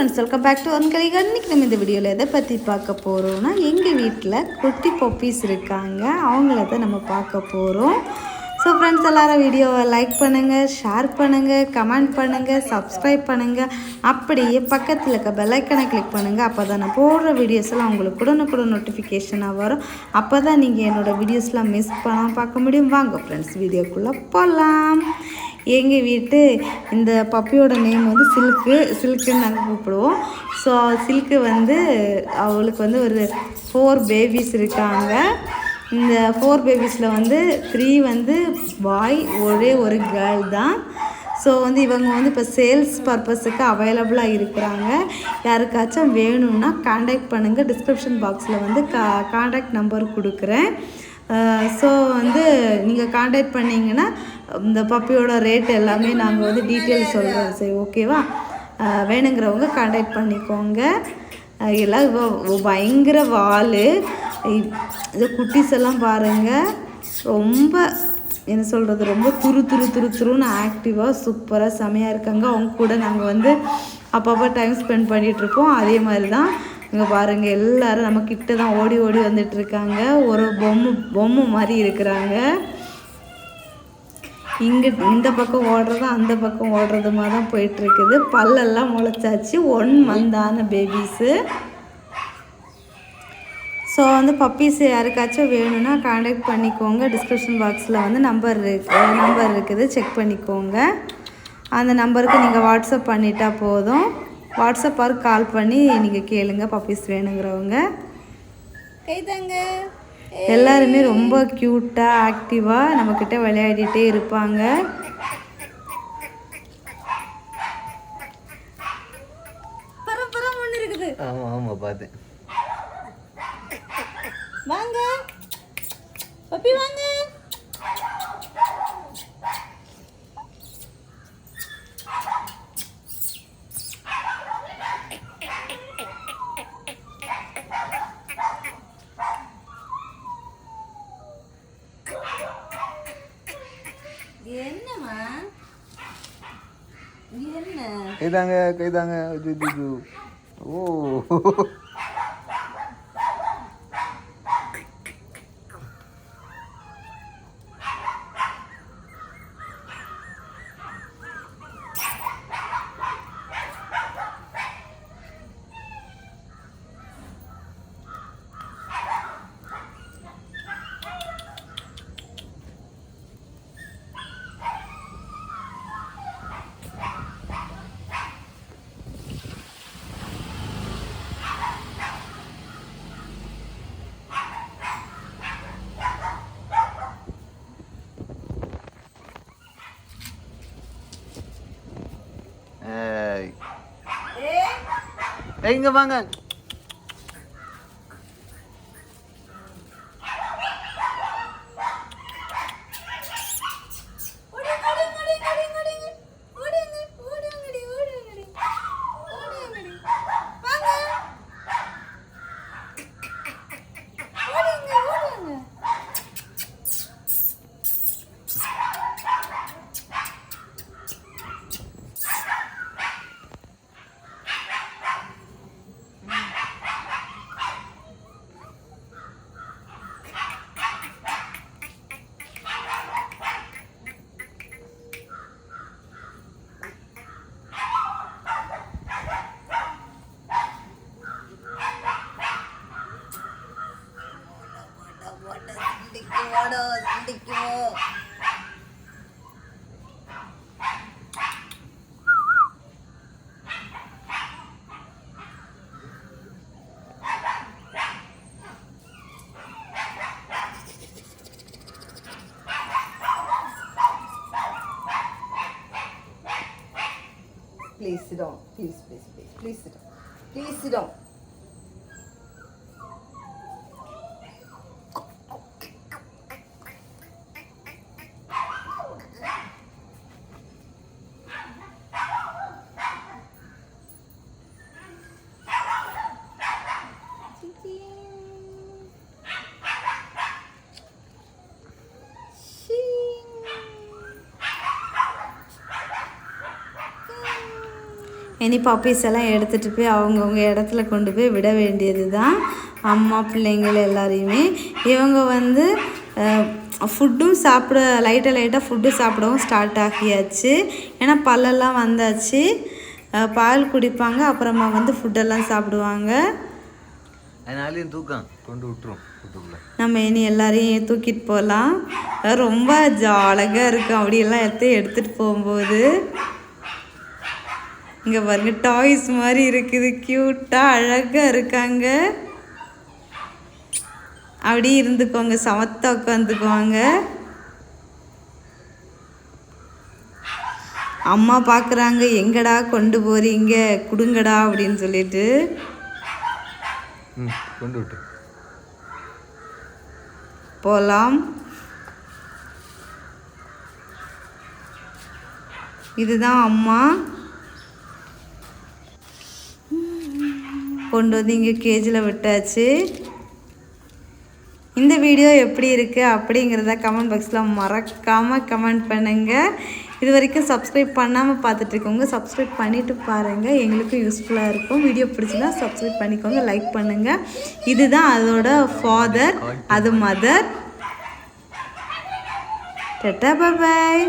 Friends, welcome back to ஒன்கலிகா. இன்றைக்கி நம்ம இந்த வீடியோவில் எதை பற்றி பார்க்க போகிறோம்னா, எங்கள் வீட்டில் குட்டி பப்பீஸ் இருக்காங்க, அவங்கள தான் நம்ம பார்க்க போகிறோம். ஸோ ஃப்ரெண்ட்ஸ், எல்லோரும் வீடியோவை லைக் பண்ணுங்கள், ஷேர் பண்ணுங்கள், கமெண்ட் பண்ணுங்கள், சப்ஸ்கிரைப் பண்ணுங்கள். அப்படியே பக்கத்தில் இருக்க பெல்லைக்கனை கிளிக் பண்ணுங்கள். அப்போ தான் நான் போடுற வீடியோஸ்லாம் உங்களுக்கு உடனுக்குடன் நோட்டிஃபிகேஷனாக வரும். அப்போ தான் நீங்கள் என்னோடய வீடியோஸ்லாம் மிஸ் பண்ணாமல் பார்க்க முடியும். வாங்க ஃப்ரெண்ட்ஸ், வீடியோக்குள்ளே போகலாம். எங்கள் வீட்டு இந்த பப்பியோட நேம் வந்து சில்க்குன்னு நாங்கள் கூப்பிடுவோம். ஸோ சில்க்கு வந்து அவளுக்கு வந்து ஒரு 4 பேபிஸ் இருக்காங்க. இந்த 4 பேபிஸில் வந்து 3 வந்து பாய், ஒரே ஒரு கேர்ள் தான். ஸோ வந்து இவங்க வந்து இப்போ சேல்ஸ் பர்பஸுக்கு அவைலபிளாக இருக்கிறாங்க. யாருக்காச்சும் வேணும்னா காண்டாக்ட் பண்ணுங்கள். டிஸ்கிரிப்ஷன் பாக்ஸில் வந்து காண்டாக்ட் நம்பர் கொடுக்குறேன். ஸோ வந்து நீங்கள் காண்டாக்ட் பண்ணிங்கன்னா இந்த பப்பியோட ரேட் எல்லாமே நாங்கள் வந்து டீட்டெயில் சொல்கிறோம். சரி, ஓகேவா? வேணுங்கிறவங்க காண்டாக்ட் பண்ணிக்கோங்க. எல்லாம் பயங்கர வால். இந்த குட்டீஸ் எல்லாம் பாருங்கள், ரொம்ப என்ன சொல்கிறது, ரொம்ப துருன்னு ஆக்டிவாக சூப்பராக செமையாக இருக்காங்க. அவங்க கூட நாங்கள் வந்து அப்பப்போ டைம் ஸ்பெண்ட் பண்ணிகிட்ருப்போம். அதே மாதிரி தான் இங்கே பாருங்கள், எல்லோரும் நம்ம கிட்ட தான் ஓடி வந்துட்டுருக்காங்க. ஒரு பொம்மை மாதிரி இருக்கிறாங்க. இந்த பக்கம் ஓடுறது அந்த பக்கம் ஓடுறது மாதிரி தான் போயிட்டுருக்குது. பல்லெல்லாம் முளைச்சாச்சு. 1 மந்தான பேபிஸு. ஸோ வந்து பப்பீஸ் யாருக்காச்சும் வேணும்னா காண்டாக்ட் பண்ணிக்கோங்க. டிஸ்கிரிப்ஷன் பாக்ஸில் வந்து நம்பர் இருக்குது, செக் பண்ணிக்கோங்க. அந்த நம்பருக்கு நீங்கள் வாட்ஸ்அப் பண்ணிட்டா போதும். வாட்ஸ்அப்பாக கால் பண்ணி நீங்கள் கேளுங்க பப்பீஸ் வேணுங்கிறவங்க. கைதாங்க. எல்லாருமே ரொம்ப க்யூட்டாக ஆக்டிவாக நம்மக்கிட்ட விளையாடிட்டே இருப்பாங்க. ஒன்று இருக்குது. ஆமாம் பார்த்தேன். வாங்க பப்பி வாங்க. என்னம்மா என்ன கைதாங்க. ஓ இங்க வாங்க. Please sit down. Please sit down. Please sit down. இனி பப்பீஸ் எல்லாம் எடுத்துகிட்டு போய் அவங்கவுங்க இடத்துல கொண்டு போய் விட வேண்டியது தான், அம்மா பிள்ளைங்கள் எல்லாரையுமே. இவங்க வந்து ஃபுட்டும் லைட்டாக ஃபுட்டு சாப்பிடவும் ஸ்டார்ட் ஆகியாச்சு. ஏன்னா பல்லெல்லாம் வந்தாச்சு. பால் குடிப்பாங்க, அப்புறமா வந்து ஃபுட்டெல்லாம் சாப்பிடுவாங்க. தூக்கம் கொண்டு விட்டுரும். நம்ம இனி எல்லாரையும் தூக்கிட்டு போகலாம். ரொம்ப ஜாலியாக இருக்கும் அப்படியெல்லாம் எடுத்துகிட்டு போகும்போது. இங்கே பாருங்க, டாய்ஸ் மாதிரி இருக்குது, க்யூட்டாக அழகாக இருக்காங்க. அப்படியே இருந்துக்கோங்க, சமத்தா உட்காந்துக்குவாங்க. அம்மா பார்க்குறாங்க, எங்கடா கொண்டு போகிறீங்க, கொடுங்கடா அப்படின்னு சொல்லிட்டு. கொண்டு விட்டு போகலாம். இதுதான் அம்மா கொண்டு வந்து இங்கே கேஜில் விட்டாச்சு. இந்த வீடியோ எப்படி இருக்குது அப்படிங்கிறத கமெண்ட் பாக்ஸில் மறக்காமல் கமெண்ட் பண்ணுங்கள். இது வரைக்கும் சப்ஸ்கிரைப் பண்ணாமல் பார்த்துட்ருக்கோங்க, சப்ஸ்கிரைப் பண்ணிவிட்டு பாருங்கள், எங்களுக்கும் யூஸ்ஃபுல்லாக இருக்கும். வீடியோ பிடிச்சினா சப்ஸ்கிரைப் பண்ணிக்கோங்க, லைக் பண்ணுங்கள். இதுதான் அதோட ஃபாதர், அது மதர். Tata, bye bye.